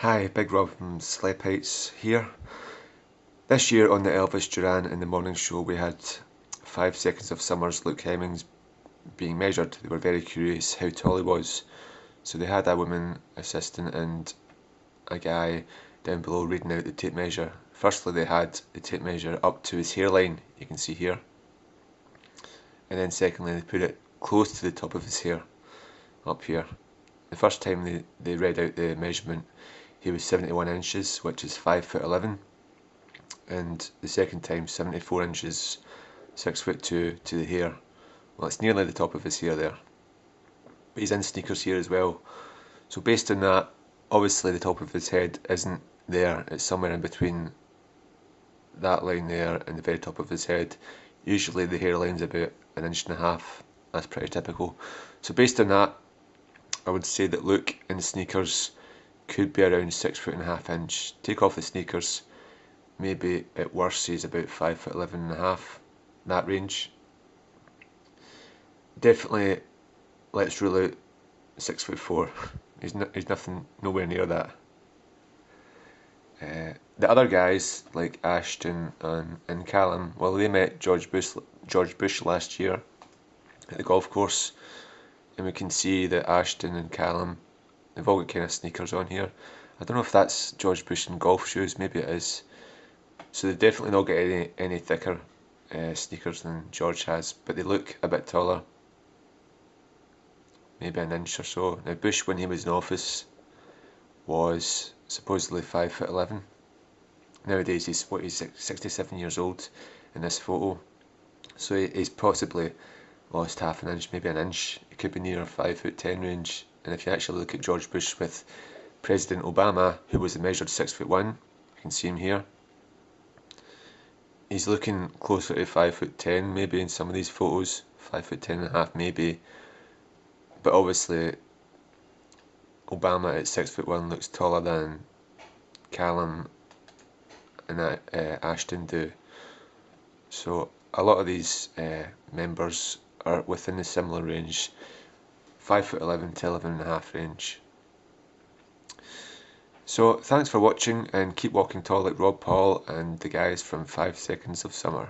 Hi, Big Rob from Slep Heights here. This year on the Elvis Duran in the morning show we had 5 seconds of Summer's Luke Hemmings being measured. They were very curious how tall he was. So they had a woman assistant and a guy down below reading out the tape measure. Firstly they had the tape measure up to his hairline, you can see here. And then secondly they put it close to the top of his hair, up here. The first time they read out the measurement he was 71 inches, which is 5'11", and the second time 74 inches, 6'2" to the hair. Well, it's nearly the top of his hair there, but he's in sneakers here as well. So based on that, obviously the top of his head isn't there, it's somewhere in between that line there and the very top of his head. Usually the hairline's about 1.5 inches, that's pretty typical. So based on that, I would say that Luke in sneakers could be around 6'1.5" inch. Take off the sneakers, maybe at worst he's about 5'11.5", that range. Definitely let's rule out 6'4". He's nothing, nowhere near that. The other guys like Ashton and Calum, well, they met George Bush last year at the golf course, and we can see that Ashton and Calum, they've all got kind of sneakers on here. I don't know if that's George Bush in golf shoes, maybe it is. So they definitely not get any thicker sneakers than George has, but they look a bit taller, maybe 1 inch or so. Now Bush, when he was in office, was supposedly 5'11". Nowadays he's 67 years old in this photo, so he's possibly lost half an inch, maybe 1 inch. It could be near 5'10" range. And if you actually look at George Bush with President Obama, who was a measured 6'1", you can see him here, he's looking closer to 5'10" maybe in some of these photos, 5'10.5" maybe, but obviously Obama at 6'1" looks taller than Calum and Ashton do. So a lot of these members are within a similar range, 5'11" to 11.5" range. So thanks for watching, and keep walking tall like Rob Paul and the guys from 5 Seconds of Summer.